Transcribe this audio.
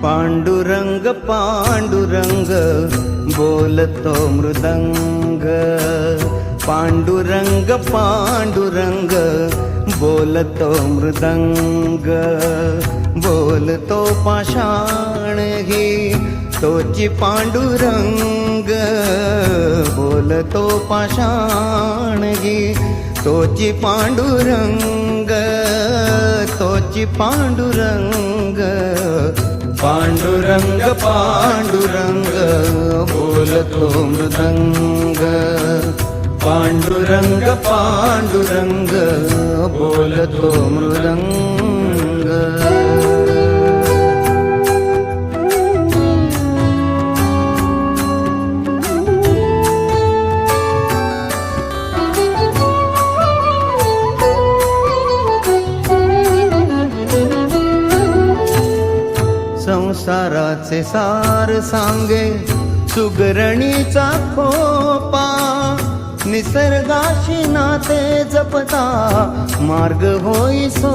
पांडुरंग पांडुरंग बोलतो मृदंग, पांडुरंग पांडुरंग बोलतो मृदंग, बोलतो पाषाण ही तोची पांडुरंग, बोलतो पाषाण ही तोची पांडुरंग, तोची पांडुरंग. पांडुरंग पांडुरंग बोलतो मृदंग, पांडुरंग पांडुरंग बोलतो मृदंग. संसाराचे सार सांगे सुगरणीचा खोपा, निसर्गाशी नाते जपता मार्ग होई सो